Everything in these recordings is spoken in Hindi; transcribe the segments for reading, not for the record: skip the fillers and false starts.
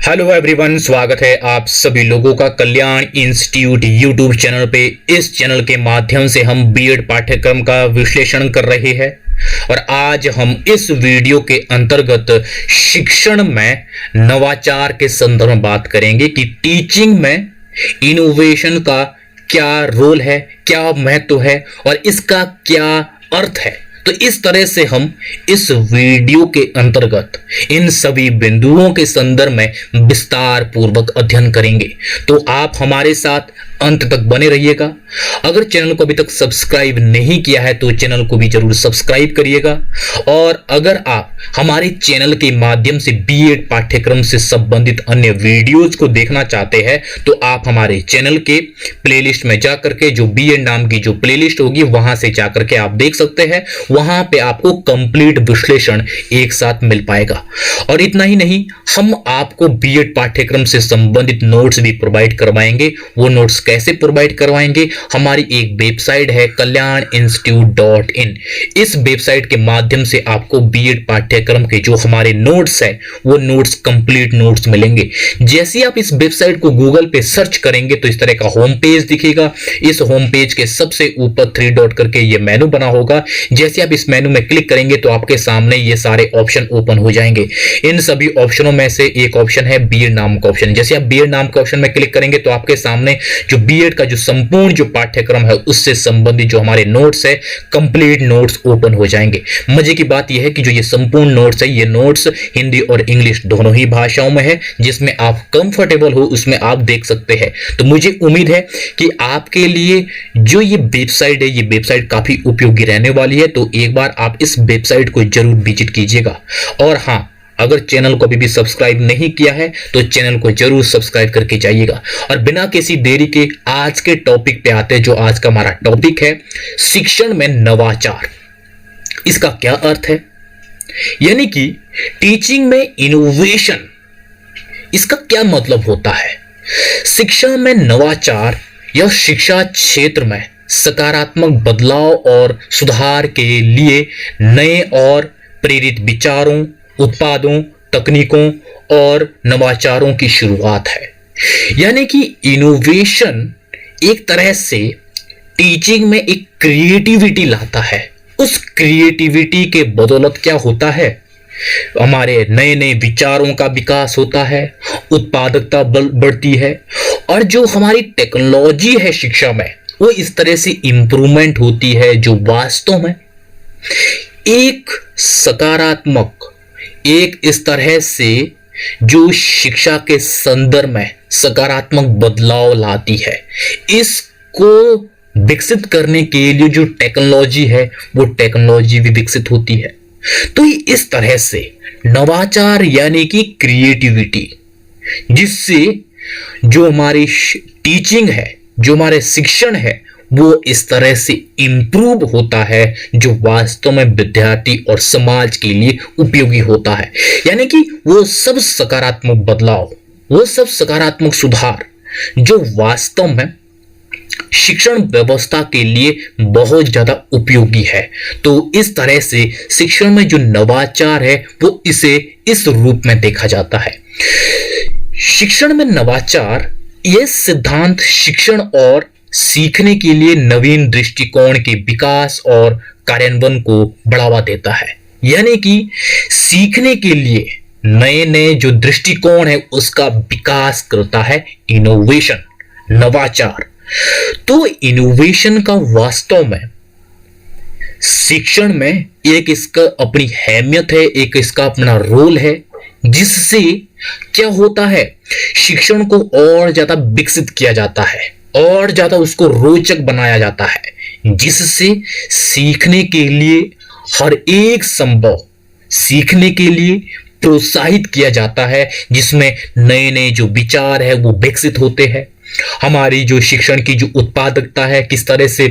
हेलो एवरीवन, स्वागत है आप सभी लोगों का कल्याण इंस्टीट्यूट यूट्यूब चैनल पे। इस चैनल के माध्यम से हम बीएड पाठ्यक्रम का विश्लेषण कर रहे हैं और आज हम इस वीडियो के अंतर्गत शिक्षण में नवाचार के संदर्भ में बात करेंगे कि टीचिंग में इनोवेशन का क्या रोल है, क्या महत्व है और इसका क्या अर्थ है। तो इस तरह से हम इस वीडियो के अंतर्गत इन सभी बिंदुओं के संदर्भ में विस्तार पूर्वक अध्ययन करेंगे। तो आप हमारे साथ अंत तक बने रहिएगा। अगर चैनल को अभी तक सब्सक्राइब नहीं किया है तो चैनल को भी जरूर सब्सक्राइब करिएगा। और अगर आप हमारे चैनल के माध्यम से बीएड पाठ्यक्रम से संबंधित अन्य वीडियोज को देखना चाहते हैं तो आप हमारे चैनल के प्लेलिस्ट में जाकर के जो बीएड नाम की जो प्लेलिस्ट होगी वहां से जाकर के आप देख सकते हैं। वहां पे आपको कंप्लीट विश्लेषण एक साथ मिल पाएगा। और इतना ही नहीं, हम आपको बीएड पाठ्यक्रम से संबंधित नोट्स भी प्रोवाइड करवाएंगे। वो नोट्स कैसे प्रोवाइड करवाएंगे, हमारी एक वेबसाइट है kalyaninstitute.in। इस वेबसाइट के माध्यम से आपको बीएड पाठ्यक्रम के जो हमारे नोट्स है वो नोट्स कंप्लीट नोट्स मिलेंगे। जैसे आप इस वेबसाइट को गूगल पे सर्च करेंगे तो इस तरह का होम पेज दिखेगा। इस होम पेज के सबसे ऊपर 3 डॉट करके ये मेनू बना होगा। जैसे आप इस मेनू में क्लिक करेंगे तो आपके सामने ये सारे ऑप्शन ओपन हो जाएंगे। इन सभी ऑप्शनों में से एक ऑप्शन है बीएड नाम का ऑप्शन। जैसे आप बीएड नाम के ऑप्शन में क्लिक करेंगे तो आपके सामने जो बीएड का जो संपूर्ण जो पाठ्यक्रम है उससे संबंधित जो हमारे नोट्स है, कंप्लीट नोट्स ओपन हो जाएंगे। मजे की बात यह है कि जो ये संपूर्ण नोट्स है, ये नोट्स हिंदी और इंग्लिश दोनों ही भाषाओं में है। जिसमें आप कंफर्टेबल हो उसमें आप देख सकते हैं। तो मुझे उम्मीद है कि आपके लिए जो ये वेबसाइट है, ये वेबसाइट काफी उपयोगी रहने वाली है। तो एक बार आप इस वेबसाइट को जरूर विजिट कीजिएगा। और हाँ, अगर चैनल को अभी भी सब्सक्राइब नहीं किया है तो चैनल को जरूर सब्सक्राइब करके जाइएगा। और बिना किसी देरी के आज के टॉपिक पे आते हैं। जो आज का हमारा टॉपिक है शिक्षण में नवाचार। इसका क्या अर्थ है, यानी कि टीचिंग में इनोवेशन, इसका क्या मतलब होता है। शिक्षा में नवाचार या शिक्षा क्षेत्र में सकारात्मक बदलाव और सुधार के लिए नए और प्रेरित विचारों, उत्पादों, तकनीकों और नवाचारों की शुरुआत है। यानी कि इनोवेशन एक तरह से टीचिंग में एक क्रिएटिविटी लाता है। उस क्रिएटिविटी के बदौलत क्या होता है, हमारे नए नए विचारों का विकास होता है, उत्पादकता बढ़ती है और जो हमारी टेक्नोलॉजी है शिक्षा में वो इस तरह से इंप्रूवमेंट होती है जो वास्तव में एक सकारात्मक, एक इस तरह से जो शिक्षा के संदर्भ में सकारात्मक बदलाव लाती है। इसको विकसित करने के लिए जो टेक्नोलॉजी है वो टेक्नोलॉजी भी विकसित होती है। तो इस तरह से नवाचार यानी कि क्रिएटिविटी, जिससे जो हमारी टीचिंग है, जो हमारे शिक्षण है वो इस तरह से इंप्रूव होता है जो वास्तव में विद्यार्थी और समाज के लिए उपयोगी होता है। यानी कि वो सब सकारात्मक बदलाव, वो सब सकारात्मक सुधार जो वास्तव में शिक्षण व्यवस्था के लिए बहुत ज्यादा उपयोगी है। तो इस तरह से शिक्षण में जो नवाचार है वो इसे इस रूप में देखा जाता है। शिक्षण में नवाचार यह सिद्धांत शिक्षण और सीखने के लिए नवीन दृष्टिकोण के विकास और कार्यान्वयन को बढ़ावा देता है। यानी कि सीखने के लिए नए नए जो दृष्टिकोण है उसका विकास करता है इनोवेशन, नवाचार। तो इनोवेशन का वास्तव में शिक्षण में एक इसका अपनी अहमियत है, एक इसका अपना रोल है, जिससे क्या होता है, शिक्षण को और ज्यादा विकसित किया जाता है और ज्यादा उसको रोचक बनाया जाता है, जिससे सीखने के लिए हर एक संभव सीखने के लिए प्रोत्साहित किया जाता है, जिसमें नए नए जो विचार है वो विकसित होते हैं। हमारी जो शिक्षण की जो उत्पादकता है, किस तरह से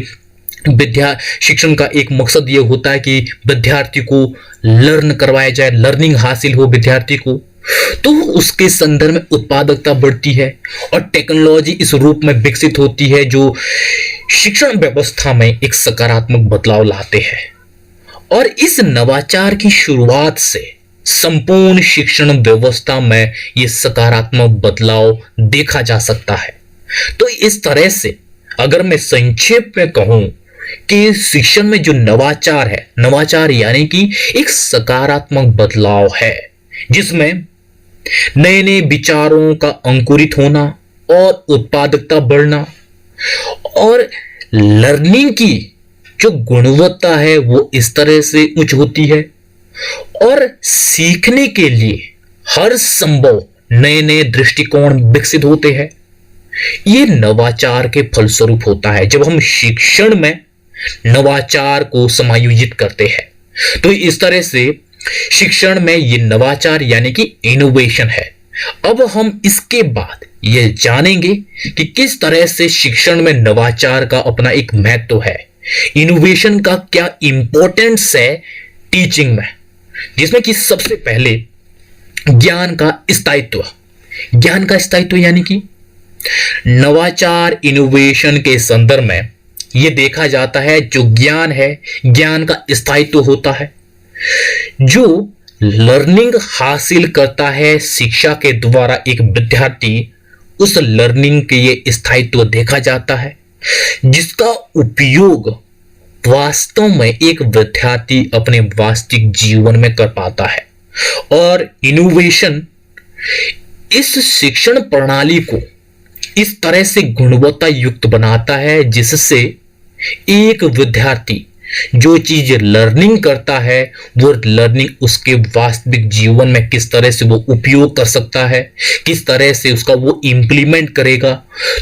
शिक्षण का एक मकसद ये होता है कि विद्यार्थी को लर्न करवाया जाए, लर्निंग हासिल हो विद्यार्थी को, तो उसके संदर्भ में उत्पादकता बढ़ती है और टेक्नोलॉजी इस रूप में विकसित होती है जो शिक्षण व्यवस्था में एक सकारात्मक बदलाव लाते हैं। और इस नवाचार की शुरुआत से संपूर्ण शिक्षण व्यवस्था में ये सकारात्मक बदलाव देखा जा सकता है। तो इस तरह से अगर मैं संक्षेप में कहूं कि शिक्षण में जो नवाचार है, नवाचार यानी कि एक सकारात्मक बदलाव है जिसमें नए नए विचारों का अंकुरित होना और उत्पादकता बढ़ना और लर्निंग की जो गुणवत्ता है वो इस तरह से उच्च होती है और सीखने के लिए हर संभव नए नए दृष्टिकोण विकसित होते हैं। ये नवाचार के फलस्वरूप होता है जब हम शिक्षण में नवाचार को समायोजित करते हैं। तो इस तरह से शिक्षण में ये नवाचार यानी कि इनोवेशन है। अब हम इसके बाद ये जानेंगे कि किस तरह से शिक्षण में नवाचार का अपना एक महत्व है, इनोवेशन का क्या इंपॉर्टेंस है टीचिंग में, जिसमें कि सबसे पहले ज्ञान का स्थायित्व। ज्ञान का स्थायित्व यानी कि नवाचार इनोवेशन के संदर्भ में यह देखा जाता है जो ज्ञान है, ज्ञान का स्थायित्व होता है। जो लर्निंग हासिल करता है शिक्षा के द्वारा एक विद्यार्थी, उस लर्निंग के ये स्थायित्व देखा जाता है जिसका उपयोग वास्तव में एक विद्यार्थी अपने वास्तविक जीवन में कर पाता है। और इनोवेशन इस शिक्षण प्रणाली को इस तरह से गुणवत्ता युक्त बनाता है जिससे एक विद्यार्थी जो चीज लर्निंग करता है वो लर्निंग उसके वास्तविक जीवन में किस तरह से वो उपयोग कर सकता है, किस तरह से उसका वो इंप्लीमेंट करेगा।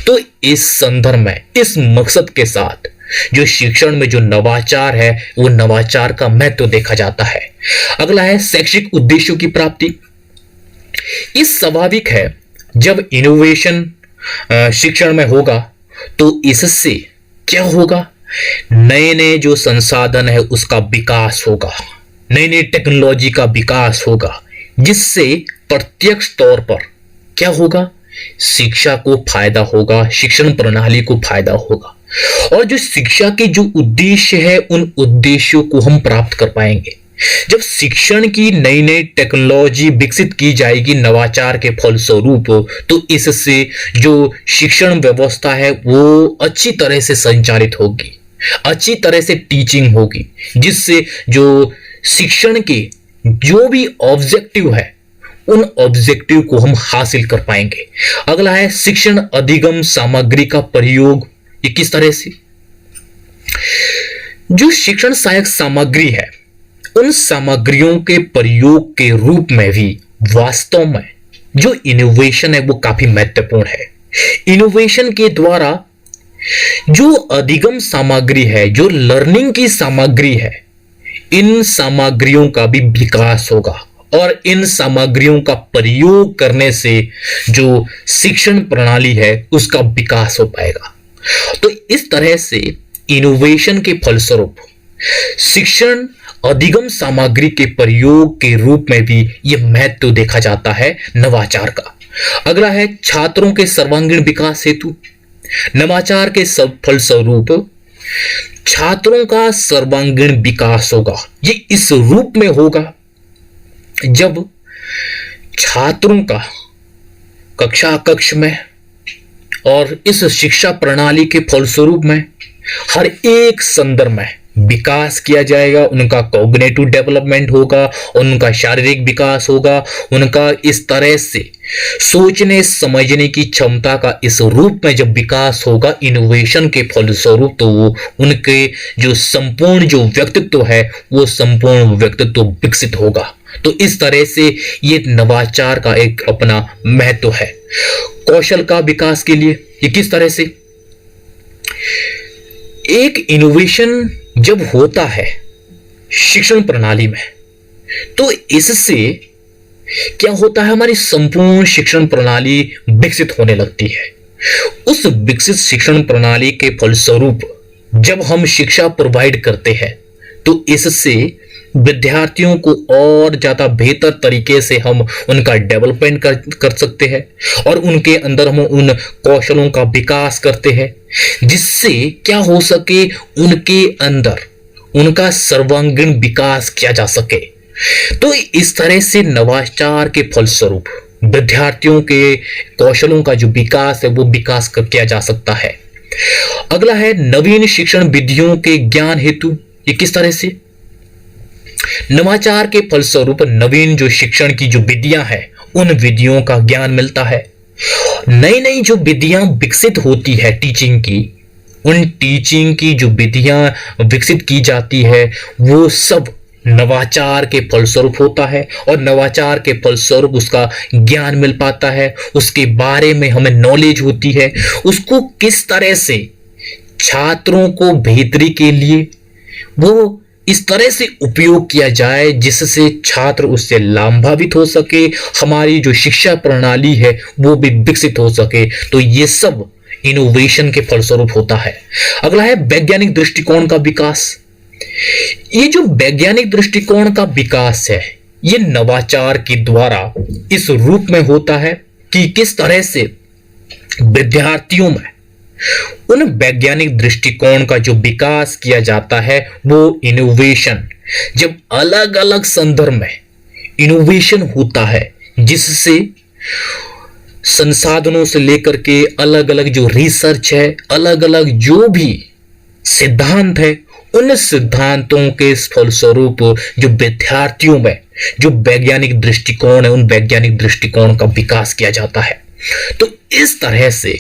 तो इस संदर्भ में इस मकसद के साथ जो शिक्षण में जो नवाचार है वो नवाचार का महत्व देखा जाता है। अगला है शैक्षिक उद्देश्यों की प्राप्ति। इस स्वाभाविक है जब इनोवेशन शिक्षण में होगा तो इससे क्या होगा, नए नए जो संसाधन है उसका विकास होगा, नई नई टेक्नोलॉजी का विकास होगा जिससे प्रत्यक्ष तौर पर क्या होगा, शिक्षा को फायदा होगा, शिक्षण प्रणाली को फायदा होगा। और जो शिक्षा के जो उद्देश्य है उन उद्देश्यों को हम प्राप्त कर पाएंगे जब शिक्षण की नई नई टेक्नोलॉजी विकसित की जाएगी नवाचार के फलस्वरूप। तो इससे जो शिक्षण व्यवस्था है वो अच्छी तरह से संचालित होगी, अच्छी तरह से टीचिंग होगी जिससे जो शिक्षण के जो भी ऑब्जेक्टिव है उन ऑब्जेक्टिव को हम हासिल कर पाएंगे। अगला है शिक्षण अधिगम सामग्री का प्रयोग। ये किस तरह से, जो शिक्षण सहायक सामग्री है उन सामग्रियों के प्रयोग के रूप में भी वास्तव में जो इनोवेशन है वो काफी महत्वपूर्ण है। इनोवेशन के द्वारा जो अधिगम सामग्री है, जो लर्निंग की सामग्री है, इन सामग्रियों का भी विकास होगा और इन सामग्रियों का प्रयोग करने से जो शिक्षण प्रणाली है उसका विकास हो पाएगा। तो इस तरह से इनोवेशन के फलस्वरूप शिक्षण अधिगम सामग्री के प्रयोग के रूप में भी यह महत्व देखा जाता है नवाचार का। अगला है छात्रों के सर्वांगीण विकास हेतु। नवाचार के फलस्वरूप छात्रों का सर्वांगीण विकास होगा। ये इस रूप में होगा जब छात्रों का कक्षा कक्ष में और इस शिक्षा प्रणाली के फलस्वरूप में हर एक संदर्भ में विकास किया जाएगा। उनका कॉग्निटिव डेवलपमेंट होगा, उनका शारीरिक विकास होगा, उनका इस तरह से सोचने समझने की क्षमता का इस रूप में जब विकास होगा इनोवेशन के फलस्वरूप, तो वो उनके जो संपूर्ण जो व्यक्तित्व है वो संपूर्ण व्यक्तित्व विकसित होगा। तो इस तरह से ये नवाचार का एक अपना महत्व है। कौशल का विकास के लिए ये किस तरह से, एक इनोवेशन जब होता है शिक्षण प्रणाली में तो इससे क्या होता है, हमारी संपूर्ण शिक्षण प्रणाली विकसित होने लगती है। उस विकसित शिक्षण प्रणाली के फलस्वरूप जब हम शिक्षा प्रोवाइड करते हैं तो इससे विद्यार्थियों को और ज्यादा बेहतर तरीके से हम उनका डेवलपमेंट कर सकते हैं और उनके अंदर हम उन कौशलों का विकास करते हैं जिससे क्या हो सके, उनके अंदर उनका सर्वांगीण विकास किया जा सके। तो इस तरह से नवाचार के फलस्वरूप विद्यार्थियों के कौशलों का जो विकास है वो विकास किया जा सकता है। अगला है नवीन शिक्षण विधियों के ज्ञान हेतु। ये किस तरह से नवाचार के फलस्वरूप नवीन जो शिक्षण की जो विधियां हैं उन विधियों का ज्ञान मिलता है। नई नई जो विधियां विकसित होती है टीचिंग की, उन टीचिंग की जो विधियां विकसित की जाती है वो सब नवाचार के फलस्वरूप होता है, और नवाचार के फलस्वरूप उसका ज्ञान मिल पाता है, उसके बारे में हमें नॉलेज होती है, उसको किस तरह से छात्रों को बेहतरी के लिए वो इस तरह से उपयोग किया जाए जिससे छात्र उससे लाभान्वित हो सके, हमारी जो शिक्षा प्रणाली है वो भी विकसित हो सके। तो ये सब इनोवेशन के फलस्वरूप होता है। अगला है वैज्ञानिक दृष्टिकोण का विकास। ये जो वैज्ञानिक दृष्टिकोण का विकास है ये नवाचार के द्वारा इस रूप में होता है कि किस तरह से विद्यार्थियों में उन वैज्ञानिक दृष्टिकोण का जो विकास किया जाता है वो इनोवेशन, जब अलग अलग संदर्भ में इनोवेशन होता है जिससे संसाधनों से लेकर के अलग अलग जो रिसर्च है, अलग अलग जो भी सिद्धांत है, उन सिद्धांतों के फलस्वरूप जो विद्यार्थियों में जो वैज्ञानिक दृष्टिकोण है उन वैज्ञानिक दृष्टिकोण का विकास किया जाता है। तो इस तरह से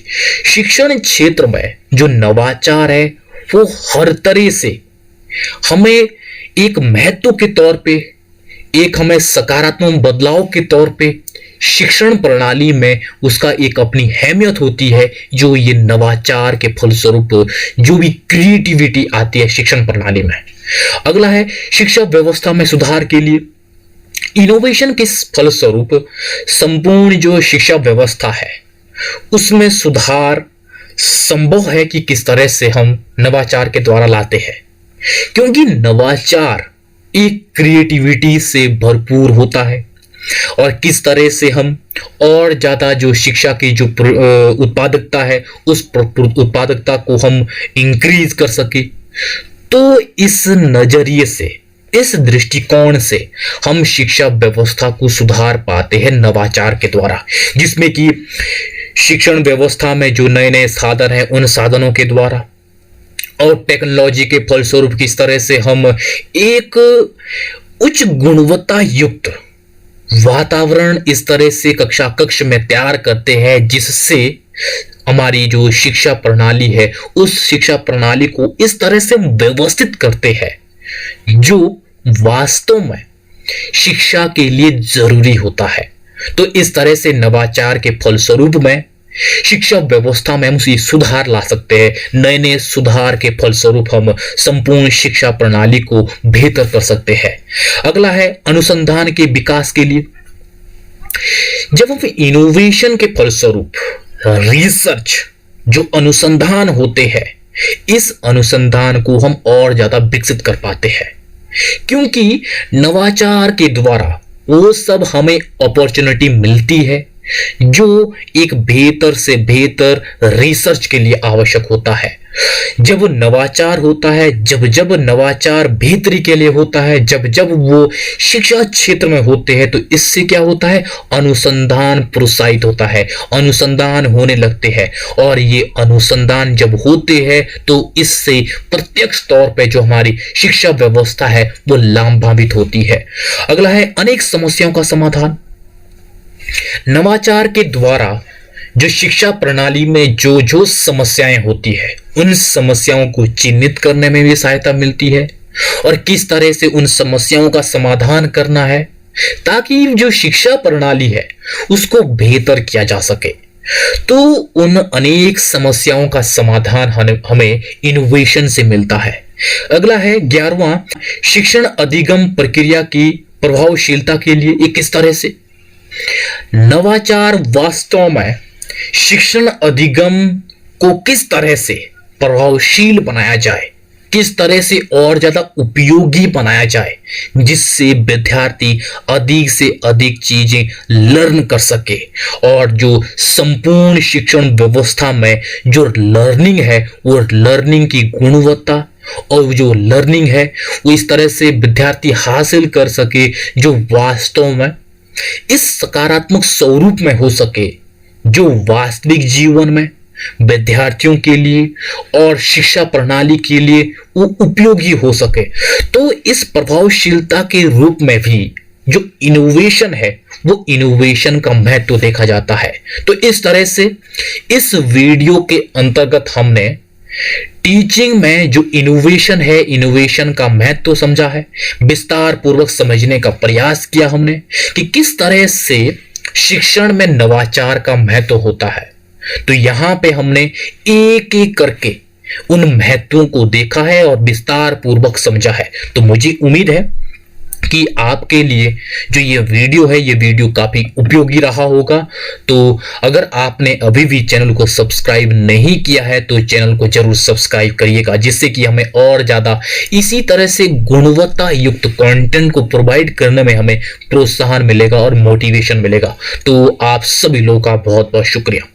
शिक्षण क्षेत्र में जो नवाचार है वो हर तरह से हमें एक महत्व के तौर पे, एक हमें सकारात्मक बदलाव के तौर पे शिक्षण प्रणाली में उसका एक अपनी अहमियत होती है, जो ये नवाचार के फलस्वरूप जो भी क्रिएटिविटी आती है शिक्षण प्रणाली में। अगला है शिक्षा व्यवस्था में सुधार के लिए इनोवेशन के फलस्वरूप संपूर्ण जो शिक्षा व्यवस्था है उसमें सुधार संभव है कि किस तरह से हम नवाचार के द्वारा लाते हैं, क्योंकि नवाचार एक क्रिएटिविटी से भरपूर होता है और किस तरह से हम और ज्यादा जो शिक्षा की जो उत्पादकता है उस उत्पादकता को हम इंक्रीज कर सके। तो इस नजरिए से, इस दृष्टिकोण से हम शिक्षा व्यवस्था को सुधार पाते हैं नवाचार के द्वारा, जिसमें कि शिक्षण व्यवस्था में जो नए नए साधन हैं उन साधनों के द्वारा और टेक्नोलॉजी के फलस्वरूप किस तरह से हम एक उच्च गुणवत्ता युक्त वातावरण इस तरह से कक्ष में तैयार करते हैं जिससे हमारी जो शिक्षा प्रणाली है उस शिक्षा प्रणाली को इस तरह से व्यवस्थित करते हैं जो वास्तव में शिक्षा के लिए जरूरी होता है। तो इस तरह से नवाचार के फलस्वरूप में शिक्षा व्यवस्था में हम सुधार ला सकते हैं। नए नए सुधार के फलस्वरूप हम संपूर्ण शिक्षा प्रणाली को बेहतर कर सकते हैं। अगला है अनुसंधान के विकास के लिए। जब हम इनोवेशन के फलस्वरूप रिसर्च जो अनुसंधान होते हैं, इस अनुसंधान को हम और ज्यादा विकसित कर पाते हैं, क्योंकि नवाचार के द्वारा वो सब हमें अपॉर्चुनिटी मिलती है जो एक बेहतर से बेहतर रिसर्च के लिए आवश्यक होता है। जब नवाचार होता है, जब नवाचार बेहतरी के लिए होता है, जब वो शिक्षा क्षेत्र में होते हैं, तो इससे क्या होता है, अनुसंधान प्रोत्साहित होता है, अनुसंधान होने लगते हैं। और ये अनुसंधान जब होते हैं तो इससे प्रत्यक्ष तौर पे जो हमारी शिक्षा व्यवस्था है वो लाभान्वित होती है। अगला है अनेक समस्याओं का समाधान। नवाचार के द्वारा जो शिक्षा प्रणाली में जो समस्याएं होती है उन समस्याओं को चिन्हित करने में भी सहायता मिलती है और किस तरह से उन समस्याओं का समाधान करना है ताकि जो शिक्षा प्रणाली है उसको बेहतर किया जा सके। तो उन अनेक समस्याओं का समाधान हमें इनोवेशन से मिलता है। अगला है 11वां शिक्षण अधिगम प्रक्रिया की प्रभावशीलता के लिए। ये किस तरह से नवाचार वास्तव में शिक्षण अधिगम को किस तरह से प्रभावशील बनाया जाए, किस तरह से और ज्यादा उपयोगी बनाया जाए जिससे विद्यार्थी अधिक से अधिक चीजें लर्न कर सके और जो संपूर्ण शिक्षण व्यवस्था में जो लर्निंग है वो लर्निंग की गुणवत्ता और जो लर्निंग है वो इस तरह से विद्यार्थी हासिल कर सके जो वास्तव में इस सकारात्मक स्वरूप में हो सके, जो वास्तविक जीवन में विद्यार्थियों के लिए और शिक्षा प्रणाली के लिए वो उपयोगी हो सके। तो इस प्रभावशीलता के रूप में भी जो इनोवेशन है वो इनोवेशन का महत्व देखा जाता है। तो इस तरह से इस वीडियो के अंतर्गत हमने टीचिंग में जो इनोवेशन है, इनोवेशन का महत्व समझा है, विस्तार पूर्वक समझने का प्रयास किया हमने कि किस तरह से शिक्षण में नवाचार का महत्व होता है। तो यहां पे हमने एक एक करके उन महत्वों को देखा है और विस्तार पूर्वक समझा है। तो मुझे उम्मीद है कि आपके लिए जो ये वीडियो है, ये वीडियो काफी उपयोगी रहा होगा। तो अगर आपने अभी भी चैनल को सब्सक्राइब नहीं किया है तो चैनल को जरूर सब्सक्राइब करिएगा, जिससे कि हमें और ज्यादा इसी तरह से गुणवत्ता युक्त कंटेंट को प्रोवाइड करने में हमें प्रोत्साहन मिलेगा और मोटिवेशन मिलेगा। तो आप सभी लोगों का बहुत बहुत शुक्रिया।